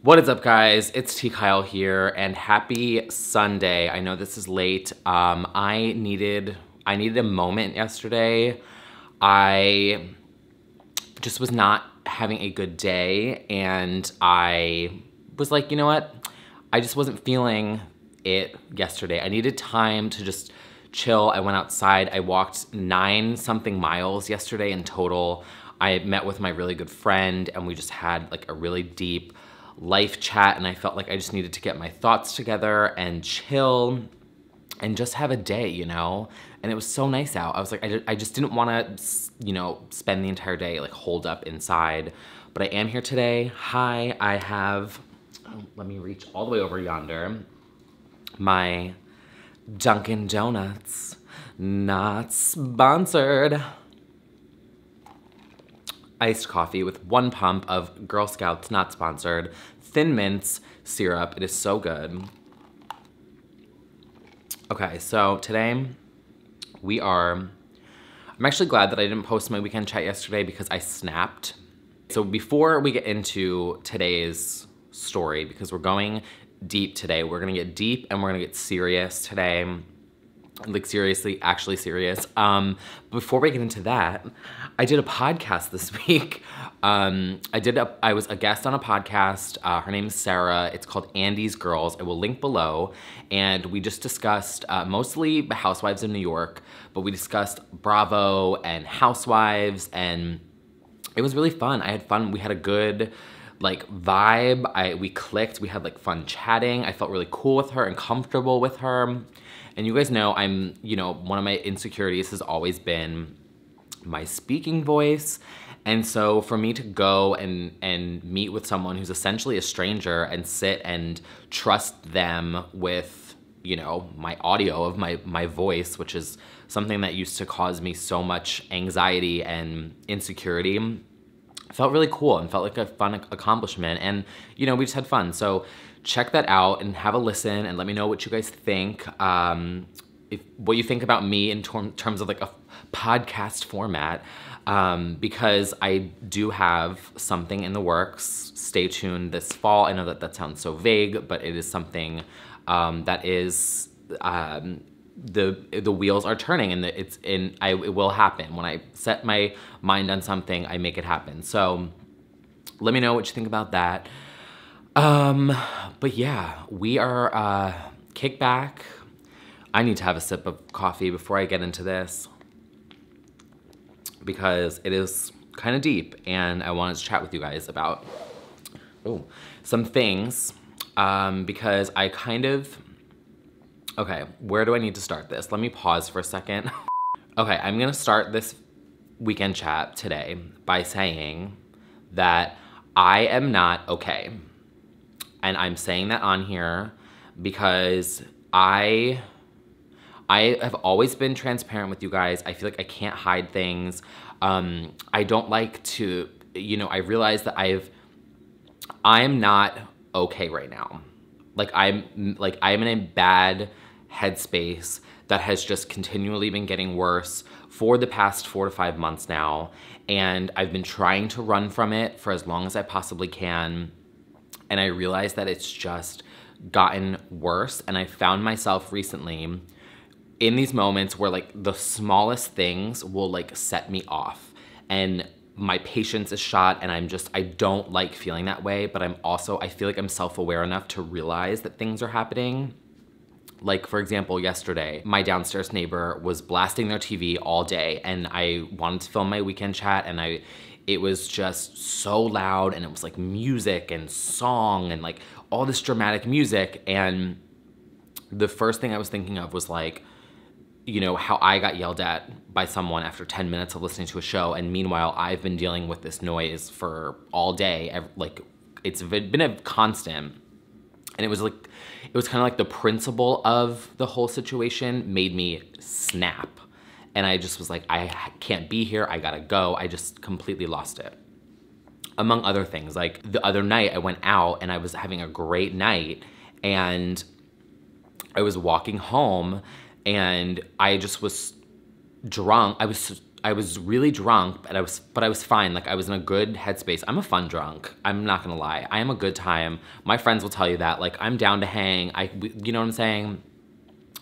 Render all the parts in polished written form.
What is up, guys? It's T. Kyle here, and happy Sunday. I know this is late. I needed a moment yesterday. I just was not having a good day, and I was like, you know what? I just wasn't feeling it yesterday. I needed time to just chill. I went outside. I walked 9-something miles yesterday in total. I met with my really good friend, and we just had like a really deep life chat, and I felt like I just needed to get my thoughts together and chill and just have a day, you know? And it was so nice out. I was like, I just didn't want to, you know, spend the entire day like holed up inside. But I am here today. Hi, I have, let me reach all the way over yonder, my Dunkin' Donuts, not sponsored, iced coffee with 1 pump of Girl Scouts, not sponsored, Thin Mints syrup. It is so good. Okay, so today I'm actually glad that I didn't post my weekend chat yesterday because I snapped. So before we get into today's story, because we're going deep today, we're gonna get deep and we're gonna get serious today. Like seriously, actually serious. Before we get into that, I did a podcast this week. I was a guest on a podcast. Her name is Sarah. It's called Andy's Girls. I will link below. And we just discussed mostly the Housewives of New York, but we discussed Bravo and Housewives, and it was really fun. I had fun. We had a good like vibe. We clicked. We had like fun chatting. I felt really cool with her and comfortable with her. And you guys know one of my insecurities has always been my speaking voice. And so for me to go and meet with someone who's essentially a stranger and sit and trust them with, you know, my audio of my voice, which is something that used to cause me so much anxiety and insecurity, felt really cool and felt like a fun accomplishment. And, you know, we just had fun. So check that out and have a listen and let me know what you guys think. What you think about me in terms of like a podcast format, because I do have something in the works. Stay tuned this fall. I know that sounds so vague, but it is something that is the wheels are turning, and it will happen. When I set my mind on something, I make it happen. So let me know what you think about that. But yeah, we are, kick back. I need to have a sip of coffee before I get into this because it is kind of deep and I wanted to chat with you guys about, some things, because okay, where do I need to start this? Let me pause for a second. Okay, I'm gonna start this weekend chat today by saying that I am not okay. And I'm saying that on here because I have always been transparent with you guys. I feel like I can't hide things. I don't like to, you know, I realize that I am not okay right now. I'm in a bad headspace that has just continually been getting worse for the past 4 to 5 months now. And I've been trying to run from it for as long as I possibly can. And I realized that it's just gotten worse. And I found myself recently in these moments where like the smallest things will like set me off. And my patience is shot, and I don't like feeling that way, but I feel like I'm self-aware enough to realize that things are happening. Like, for example, yesterday, my downstairs neighbor was blasting their TV all day, and I wanted to film my weekend chat, and it was just so loud, and it was like music and song and like all this dramatic music. And the first thing I was thinking of was like, you know, how I got yelled at by someone after 10 minutes of listening to a show. And meanwhile, I've been dealing with this noise for all day. Like, it's been a constant. And it was kind of like the principle of the whole situation made me snap. And I just was like, I can't be here, I gotta go. I just completely lost it. Among other things, like the other night I went out and I was having a great night, and I was walking home and I just was drunk. I was really drunk, but I was fine. Like I was in a good headspace. I'm a fun drunk. I'm not gonna lie. I am a good time. My friends will tell you that. Like I'm down to hang. You know what I'm saying?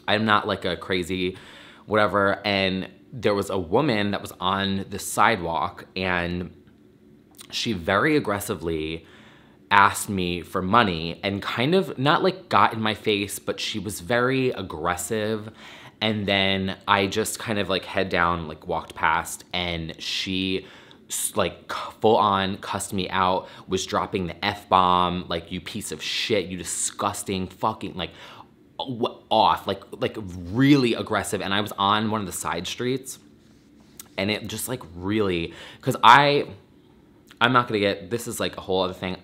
I'm not like a crazy whatever. And there was a woman that was on the sidewalk and she very aggressively asked me for money and kind of not like got in my face, but she was very aggressive. And then I just kind of like head down, like walked past, and she like full on cussed me out, was dropping the F-bomb, like, you piece of shit, you disgusting fucking, like, off, like really aggressive. And I was on one of the side streets, and it just like really, because I'm not gonna get, this is like a whole other thing.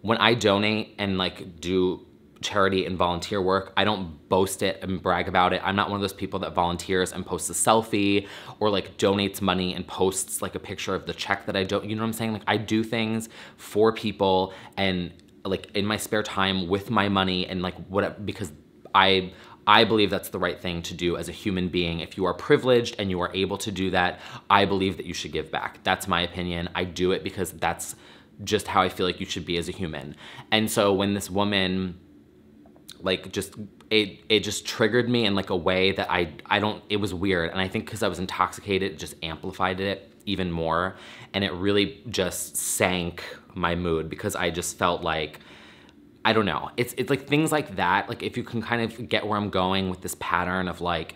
When I donate and like do charity and volunteer work, I don't boast it and brag about it. I'm not one of those people that volunteers and posts a selfie or like donates money and posts like a picture of the check that I don't, you know what I'm saying? Like I do things for people and like in my spare time with my money and like what, because I believe that's the right thing to do as a human being. If you are privileged and you are able to do that, I believe that you should give back. That's my opinion. I do it because that's just how I feel like you should be as a human. And so when this woman, like it just triggered me in like a way that it was weird. And I think because I was intoxicated, it just amplified it even more. And it really just sank my mood because I just felt like, I don't know. It's like things like that. Like if you can kind of get where I'm going with this pattern of like,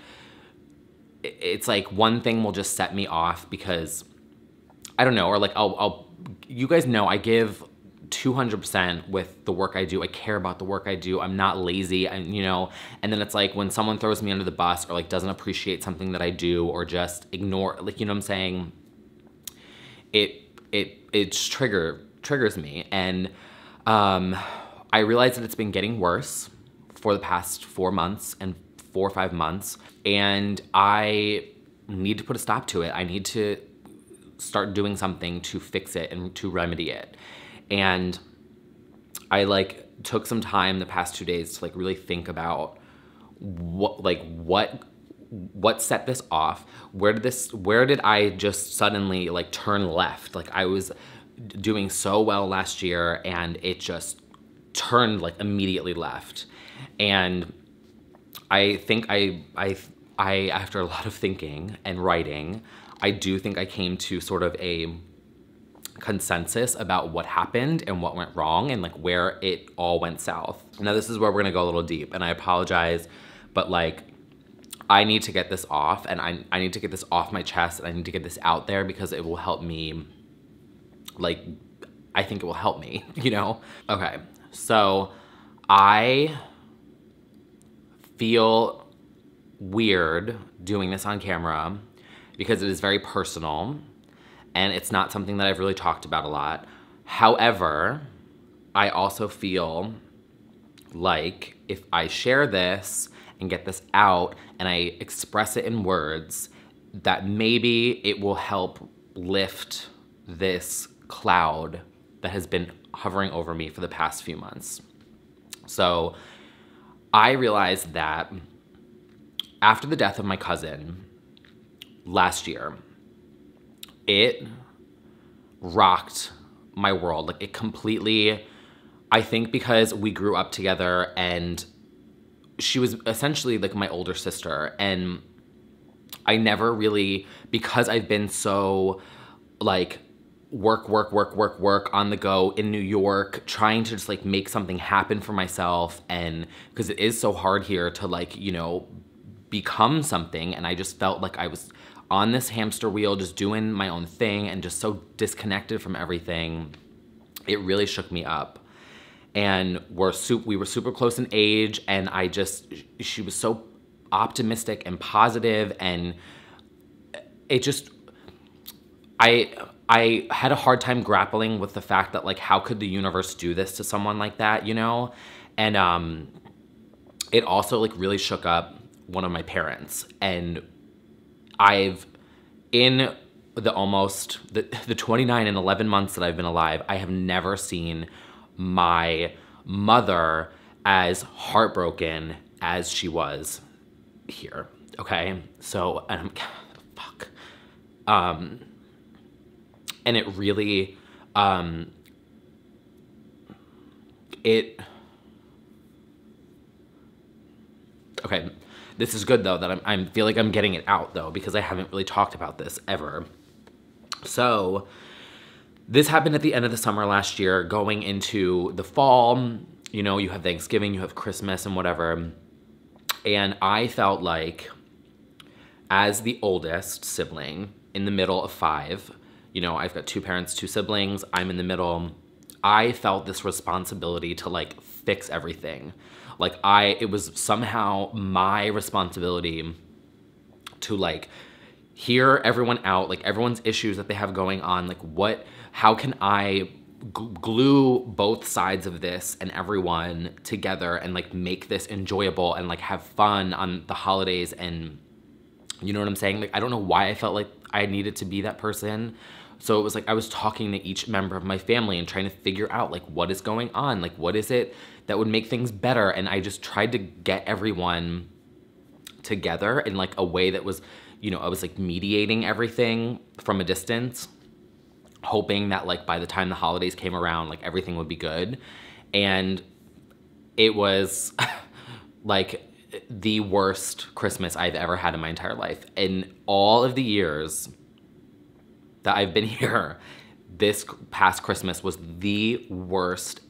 it's like one thing will just set me off because I don't know, or like you guys know I give 200% with the work I do. I care about the work I do. I'm not lazy, you know, and then it's like when someone throws me under the bus or like doesn't appreciate something that I do or just ignore, like, you know what I'm saying? It triggers me. And I realize that it's been getting worse for the past 4 months and 4 or 5 months. And I need to put a stop to it. I need to start doing something to fix it and to remedy it. And I like took some time the past 2 days to like really think about what set this off? Where did I just suddenly like turn left? Like I was doing so well last year and it just turned like immediately left. And I think I after a lot of thinking and writing, I do think I came to sort of a consensus about what happened and what went wrong and like where it all went south. Now this is where we're gonna go a little deep and I apologize, but like I need to get this off and I need to get this off my chest and I need to get this out there because it will help me, like, I think it will help me, you know? Okay, so I feel weird doing this on camera because it is very personal and it's not something that I've really talked about a lot. However, I also feel like if I share this and get this out and I express it in words, that maybe it will help lift this cloud that has been hovering over me for the past few months. So I realized that after the death of my cousin last year, it rocked my world. Like it completely, I think because we grew up together and she was essentially like my older sister, and I never really, because I've been so like work on the go in New York, trying to just like make something happen for myself. And because it is so hard here to like, you know, become something. And I just felt like I was on this hamster wheel, just doing my own thing and just so disconnected from everything. It really shook me up. And we were super close in age, and she was so optimistic and positive, and it just, I had a hard time grappling with the fact that like, how could the universe do this to someone like that, you know? And it also like really shook up one of my parents. And in the 29 and 11 months that I've been alive, I have never seen my mother as heartbroken as she was here, okay? So, and fuck. And it really, okay, this is good though that I feel like I'm getting it out though, because I haven't really talked about this ever. So this happened at the end of the summer last year, going into the fall. You know, you have Thanksgiving, you have Christmas and whatever. And I felt like, as the oldest sibling in the middle of 5, you know, I've got 2 parents, 2 siblings, I'm in the middle. I felt this responsibility to like fix everything. Like it was somehow my responsibility to like hear everyone out, like everyone's issues that they have going on, like how can I glue both sides of this and everyone together and like make this enjoyable and like have fun on the holidays. And you know what I'm saying? Like, I don't know why I felt like I needed to be that person. So it was like I was talking to each member of my family and trying to figure out like what is going on, like what is it that would make things better. And I just tried to get everyone together in like a way that was, you know, I was like mediating everything from a distance, hoping that like by the time the holidays came around, like everything would be good. And it was like the worst Christmas I've ever had in my entire life. In all of the years that I've been here, this past Christmas was the worst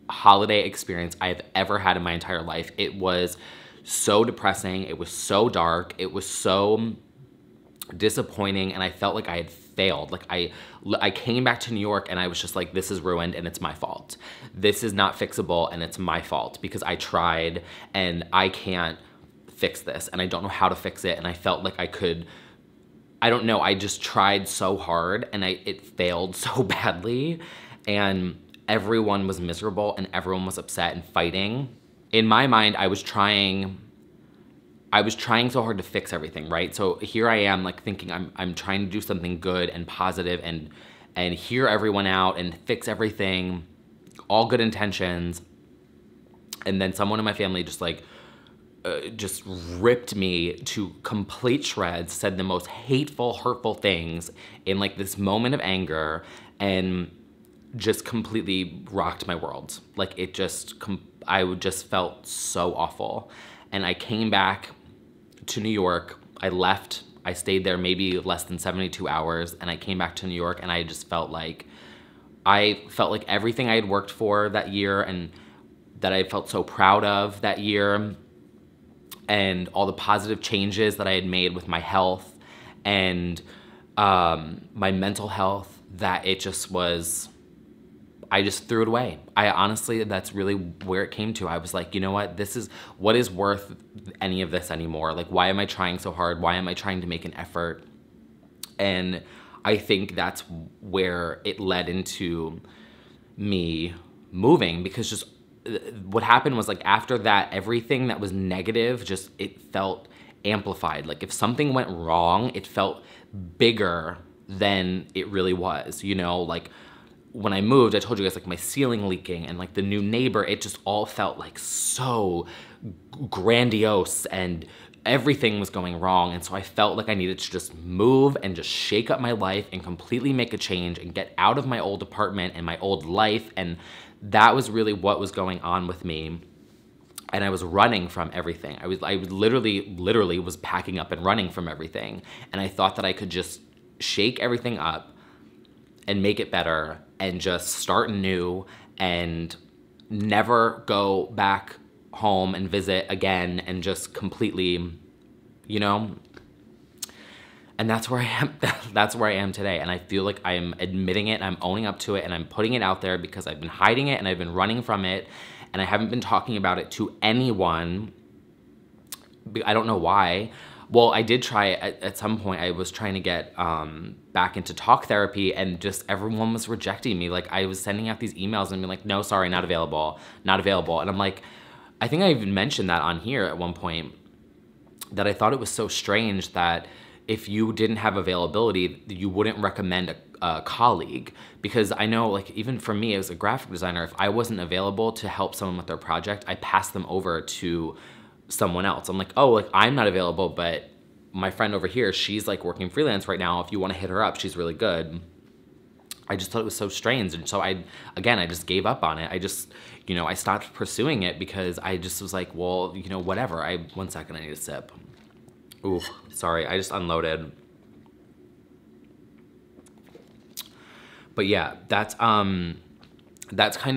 holiday experience I've ever had in my entire life. It was so depressing. It was so dark. It was so disappointing. And I felt like I had failed. Like I came back to New York and I was just like, this is ruined and it's my fault. This is not fixable and it's my fault because I tried and I can't fix this and I don't know how to fix it. And I felt like I don't know, I just tried so hard and it failed so badly, and everyone was miserable and everyone was upset and fighting. In my mind, I was trying so hard to fix everything, right? So here I am like thinking I'm trying to do something good and positive and hear everyone out and fix everything, all good intentions. And then someone in my family just ripped me to complete shreds, said the most hateful, hurtful things in like this moment of anger, and just completely rocked my world. Like I just felt so awful. And I came back to New York. I stayed there maybe less than 72 hours, and I came back to New York and I just felt like everything I had worked for that year and that I felt so proud of that year, and all the positive changes that I had made with my health and my mental health, that it just was, I just threw it away. Honestly, that's really where it came to. I was like, you know what is worth any of this anymore? Like, why am I trying so hard? Why am I trying to make an effort? And I think that's where it led into me moving, because just what happened was, like, after that, everything that was negative, just, it felt amplified. Like, if something went wrong, it felt bigger than it really was, you know? Like, when I moved, I told you guys, like, my ceiling leaking and, like, the new neighbor, it just all felt, like, so grandiose and everything was going wrong. And so I felt like I needed to just move and just shake up my life and completely make a change and get out of my old apartment and my old life. And that was really what was going on with me. And I was running from everything. I literally was packing up and running from everything. And I thought that I could just shake everything up and make it better and just start new and never go back home and visit again and just completely, you know? And that's where I am. That's where I am today. And I feel like I am admitting it and I'm owning up to it and I'm putting it out there, because I've been hiding it and I've been running from it and I haven't been talking about it to anyone. I don't know why. Well, I did try at some point. I was trying to get back into talk therapy, and just everyone was rejecting me. Like, I was sending out these emails and being like, no, sorry, not available, not available. And I'm like, I think I even mentioned that on here at one point, that I thought it was so strange that if you didn't have availability, you wouldn't recommend a colleague. Because I know, like, even for me as a graphic designer, if I wasn't available to help someone with their project, I passed them over to someone else. I'm like, oh, like, I'm not available, but my friend over here, she's like working freelance right now. If you want to hit her up, she's really good. I just thought it was so strange. And so I just gave up on it. I stopped pursuing it because I just was like, well, whatever. 1 second, I need a sip. Ooh, sorry, I just unloaded. But yeah, that's kind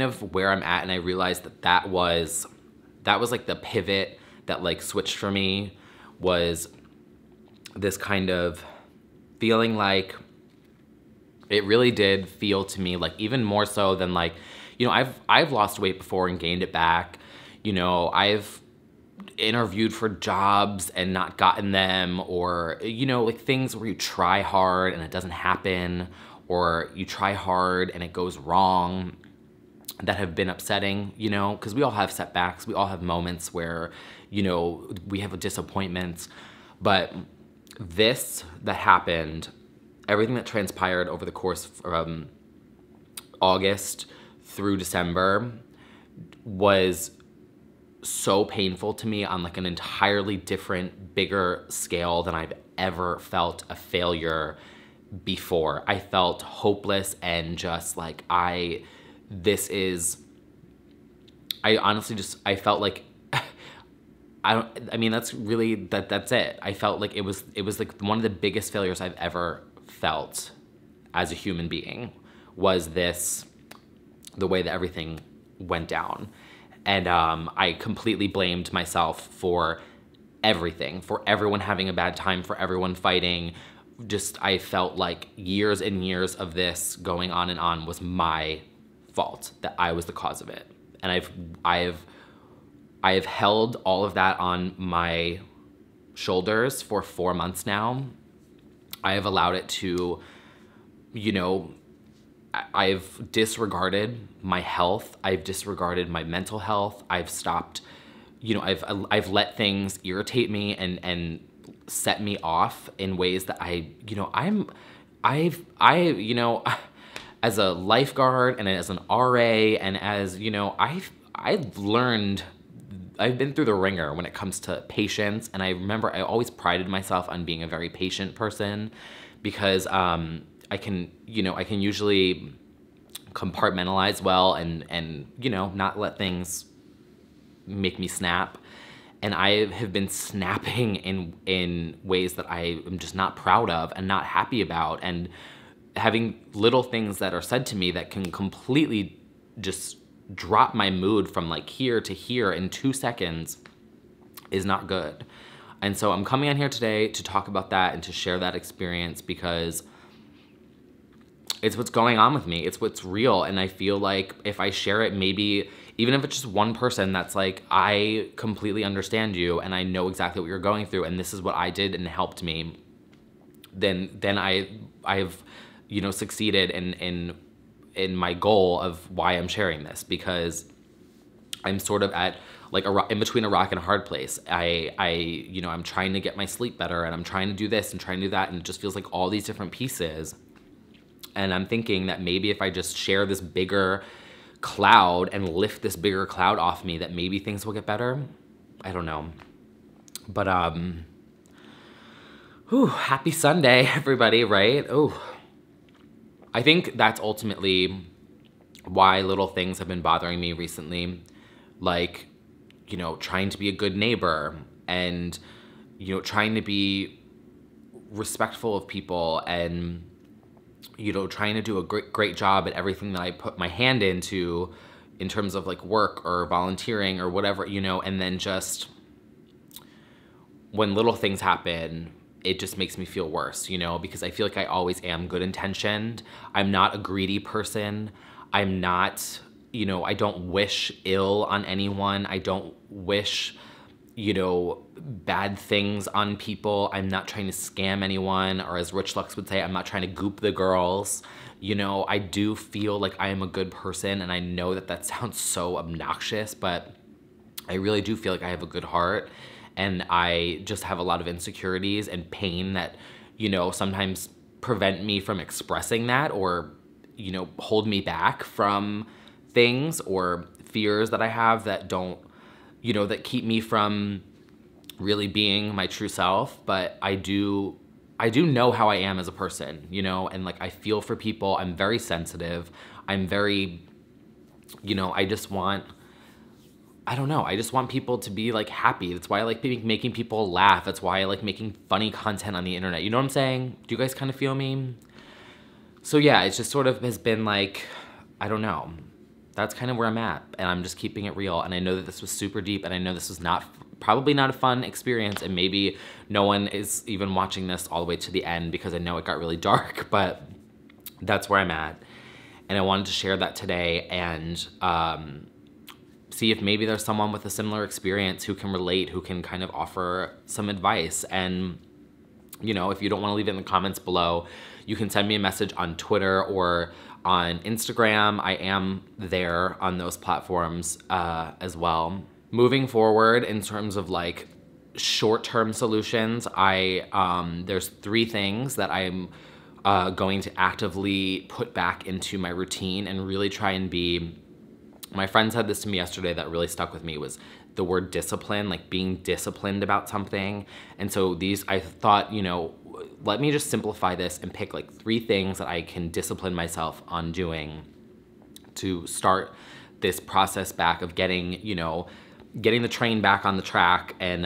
of where I'm at. And I realized that was like the pivot that like switched for me, was this kind of feeling like, it really did feel to me like, even more so than like, I've lost weight before and gained it back. I've interviewed for jobs and not gotten them, or, like things where you try hard and it doesn't happen, or you try hard and it goes wrong, that have been upsetting, because we all have setbacks. We all have moments where, we have disappointments. But this that happened, everything that transpired over the course from August through December, was so painful to me on like an entirely different, bigger scale than I've ever felt a failure before. I felt hopeless and just like, I felt like, that's really, that's it. I felt like it was like one of the biggest failures I've ever felt as a human being, was the way that everything went down. And I completely blamed myself for everything, for everyone having a bad time, for everyone fighting. I felt like years and years of this going on and on was my fault, that I was the cause of it. And I've held all of that on my shoulders for 4 months now. I have allowed it to, I've disregarded my health. I've disregarded my mental health. I've stopped, I've let things irritate me and set me off in ways that as a lifeguard and as an RA and as, I've been through the ringer when it comes to patience. And I remember I always prided myself on being a very patient person, because I can usually compartmentalize well and not let things make me snap. And I have been snapping in ways that I am just not proud of and not happy about, and having little things that are said to me that can completely just drop my mood from like here to here in 2 seconds is not good. And so I'm coming on here today to talk about that and to share that experience, because it's what's going on with me. It's what's real. And I feel like if I share it, maybe even if it's just one person that's like, I completely understand you and I know exactly what you're going through and this is what I did and it helped me, then I've succeeded in my goal of why I'm sharing this, because I'm sort of at like in between a rock and a hard place. I'm trying to get my sleep better, and I'm trying to do this and trying to do that, and it just feels like all these different pieces. And I'm thinking that maybe if I just share this bigger cloud and lift this bigger cloud off me, that maybe things will get better. I don't know. But happy Sunday, everybody, right? I think that's ultimately why little things have been bothering me recently. Like, trying to be a good neighbor and, trying to be respectful of people and, trying to do a great job at everything that I put my hand into in terms of like work or volunteering or whatever, and then just when little things happen, it just makes me feel worse, because I feel like I always am good intentioned. I'm not a greedy person. I'm not, I don't wish ill on anyone. I don't wish, bad things on people. I'm not trying to scam anyone, or as Rich Lux would say, I'm not trying to goop the girls. I do feel like I am a good person, and I know that sounds so obnoxious, but I really do feel like I have a good heart. And I just have a lot of insecurities and pain that, sometimes prevent me from expressing that, or, hold me back from things, or fears that I have that don't, that keep me from really being my true self, but I do know how I am as a person, you know, and like I feel for people. I'm very sensitive. I'm very, you know, I just want people to be like happy. That's why I like making people laugh. That's why I like making funny content on the internet. You know what I'm saying? Do you guys kind of feel me? So yeah, it's just sort of has been like, I don't know. That's kind of where I'm at, and I'm just keeping it real. And I know that this was super deep, and I know this was probably not a fun experience, and maybe no one is even watching this all the way to the end because I know it got really dark, but that's where I'm at. And I wanted to share that today and see if maybe there's someone with a similar experience who can relate, who can kind of offer some advice. And, you know, if you don't want to leave it in the comments below, you can send me a message on Twitter or on Instagram. I am there on those platforms as well. Moving forward in terms of like short-term solutions, there's 3 things that I'm going to actively put back into my routine and really try and be. My friend said this to me yesterday that really stuck with me, was the word discipline, like being disciplined about something. And so I thought, you know, let me just simplify this and pick like 3 things that I can discipline myself on doing to start this process back of getting the train back on the track and,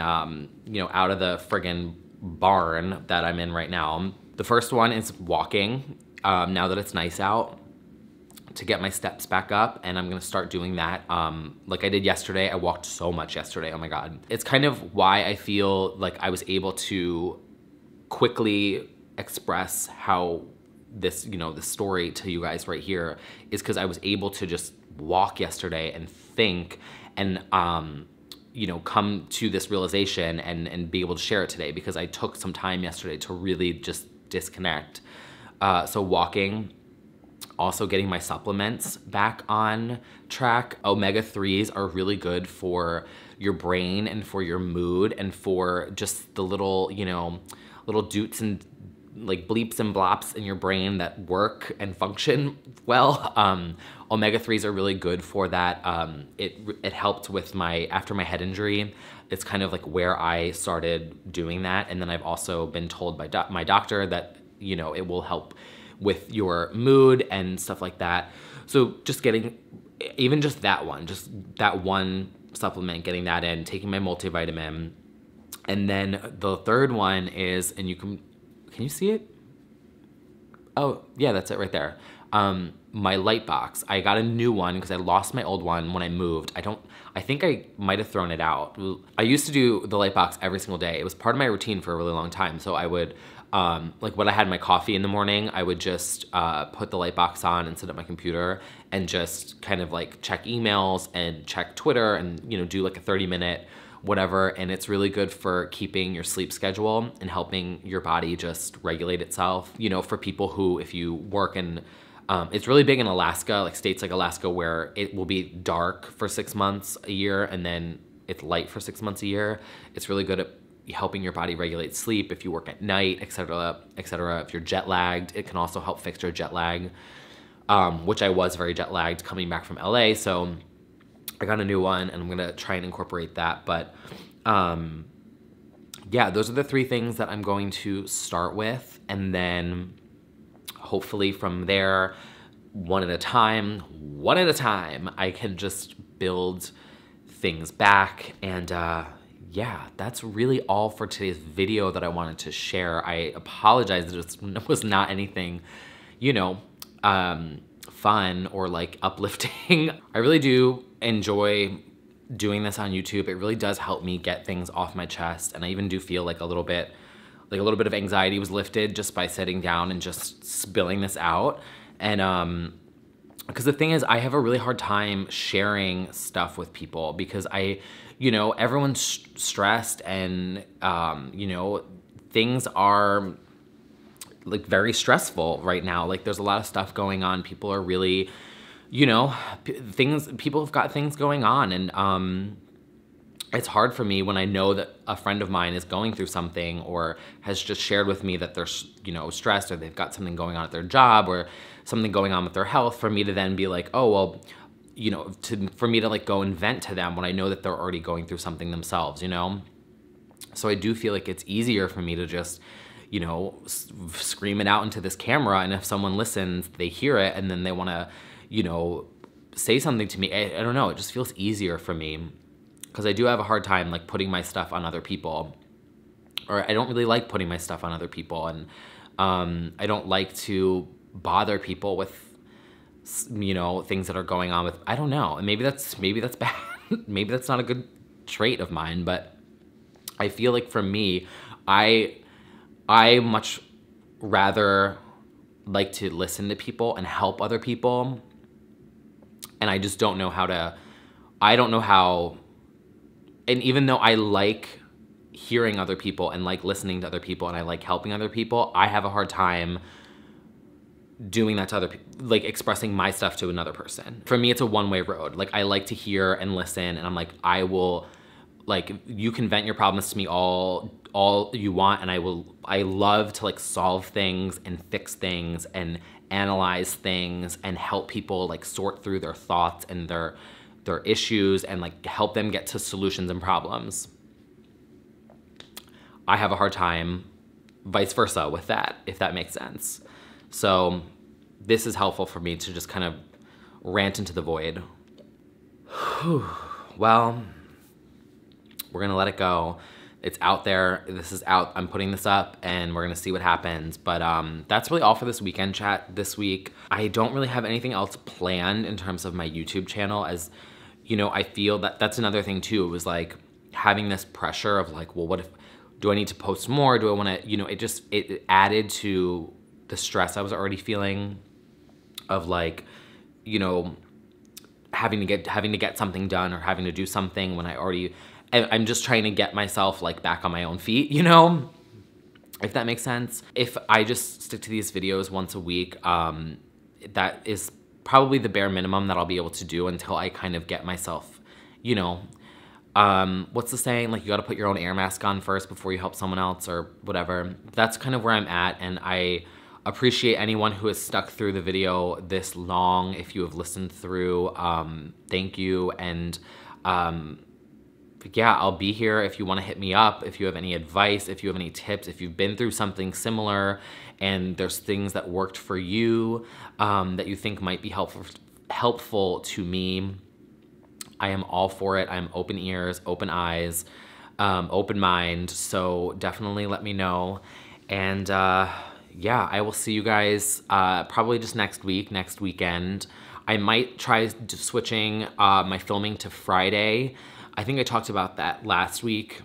you know, out of the friggin' barn that I'm in right now. The first one is walking, now that it's nice out, to get my steps back up, and I'm gonna start doing that like I did yesterday. I walked so much yesterday, oh my God. It's kind of why I feel like I was able to quickly express how this, you know, the story to you guys right here is because I was able to just walk yesterday and think and, you know, come to this realization and be able to share it today because I took some time yesterday to really just disconnect. So walking. Also getting my supplements back on track. Omega-3s are really good for your brain and for your mood and for just the little, you know, little doots and like bleeps and blops in your brain that work and function well. Omega-3s are really good for that. It helped with after my head injury. It's kind of like where I started doing that. And then I've also been told by my doctor that, you know, it will help with your mood and stuff like that. So just getting, even just that one supplement, getting that in, taking my multivitamin. And then the third one is, and can you see it? Oh yeah, that's it right there. My light box. I got a new one because I lost my old one when I moved. I think I might've thrown it out. I used to do the light box every single day. It was part of my routine for a really long time. So I would, like when I had my coffee in the morning, I would just put the light box on and sit at my computer and just kind of like check emails and check Twitter and, you know, do like a 30-minute whatever. And it's really good for keeping your sleep schedule and helping your body just regulate itself. You know, for people who, if you work in, it's really big in Alaska, like states like Alaska, where it will be dark for 6 months a year and then it's light for 6 months a year. It's really good at helping your body regulate sleep if you work at night, et cetera, et cetera. If you're jet lagged, it can also help fix your jet lag, which I was very jet lagged coming back from LA. So I got a new one and I'm gonna try and incorporate that. But yeah, those are the 3 things that I'm going to start with. And then hopefully from there, one at a time, I can just build things back. And yeah, that's really all for today's video that I wanted to share. I apologize that it was not anything, you know, fun or like uplifting. I really do enjoy doing this on YouTube. It really does help me get things off my chest. And I even do feel like a little bit of anxiety was lifted just by sitting down and just spilling this out. And because the thing is, I have a really hard time sharing stuff with people because you know, everyone's stressed and, you know, things are like very stressful right now. Like there's a lot of stuff going on. People are really, you know, people have got things going on. And it's hard for me when I know that a friend of mine is going through something or has just shared with me that they're, you know, stressed or they've got something going on at their job or something going on with their health, for me to then be like, oh, well, you know, for me to like go and vent to them when I know that they're already going through something themselves, you know? So I do feel like it's easier for me to just, you know, scream it out into this camera, and if someone listens, they hear it, and then they want to, you know, say something to me. I don't know, it just feels easier for me, because I do have a hard time like putting my stuff on other people, or I don't really like putting my stuff on other people, and I don't like to bother people with, you know, things that are going on with, I don't know, and maybe that's bad. Maybe that's not a good trait of mine, but I feel like for me, I much rather like to listen to people and help other people, and I just don't know how to, and even though I like hearing other people and like listening to other people and I like helping other people, I have a hard time doing that to other people, like expressing my stuff to another person. For me, it's a one-way road. Like, I like to hear and listen, and I'm like, I will, like, you can vent your problems to me all you want, and I love to like solve things and fix things and analyze things and help people like sort through their thoughts and their issues and like help them get to solutions and problems. I have a hard time vice versa with that, if that makes sense. So this is helpful for me to just kind of rant into the void. Well, we're gonna let it go. It's out there, this is out, I'm putting this up, and we're gonna see what happens. But that's really all for this weekend chat this week. I don't really have anything else planned in terms of my YouTube channel, as, you know, I feel that that's another thing too. It was like having this pressure of like, well, what if, do I need to post more? Do I wanna, you know, it added to the stress I was already feeling of like, you know, having to get something done or having to do something when I'm just trying to get myself like back on my own feet, you know, if that makes sense. If I just stick to these videos once a week, that is probably the bare minimum that I'll be able to do until I kind of get myself, you know, what's the saying? Like, you gotta put your own air mask on first before you help someone else or whatever. That's kind of where I'm at, and I appreciate anyone who has stuck through the video this long. If you have listened through, thank you. And yeah, I'll be here if you want to hit me up, if you have any advice, if you have any tips, if you've been through something similar and there's things that worked for you that you think might be helpful to me. I am all for it. I'm open ears, open eyes, open mind. So definitely let me know. And yeah, I will see you guys probably just next weekend. I might try switching my filming to Friday. I think I talked about that last week,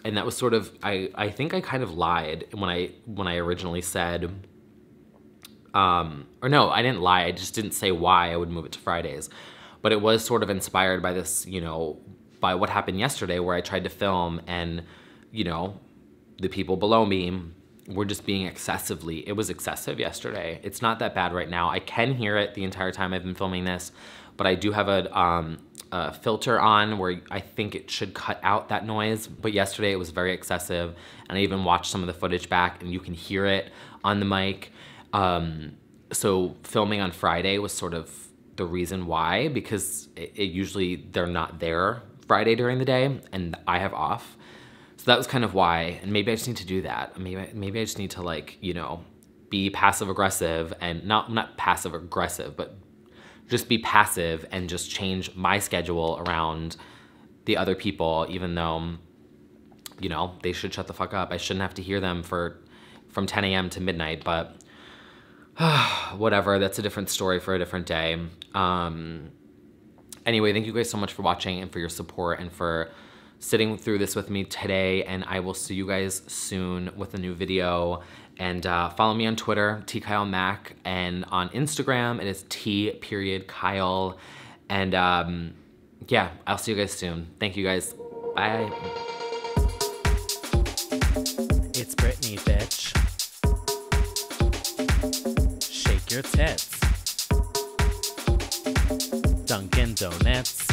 and that was sort of, I think I kind of lied when I originally said, or no, I didn't lie. I just didn't say why I would move it to Fridays. But it was sort of inspired by this, you know, by what happened yesterday, where I tried to film and, you know, the people below me were just being it was excessive yesterday. It's not that bad right now. I can hear it the entire time I've been filming this, but I do have a filter on where I think it should cut out that noise. But yesterday it was very excessive, and I even watched some of the footage back and you can hear it on the mic. So filming on Friday was sort of the reason why, because it usually they're not there Friday during the day and I have off. So that was kind of why, and maybe I just need to do that. Maybe I just need to, like, you know, be passive aggressive, and not passive aggressive, but just be passive and just change my schedule around the other people, even though, you know, they should shut the fuck up. I shouldn't have to hear them from 10 a.m. to midnight, but whatever, that's a different story for a different day. Anyway, thank you guys so much for watching and for your support and for sitting through this with me today, and I will see you guys soon with a new video. And follow me on Twitter, TKyleMac, and on Instagram, it is T.Kyle. And yeah, I'll see you guys soon. Thank you guys. Bye. It's Britney, bitch. Shake your tits. Dunkin' Donuts.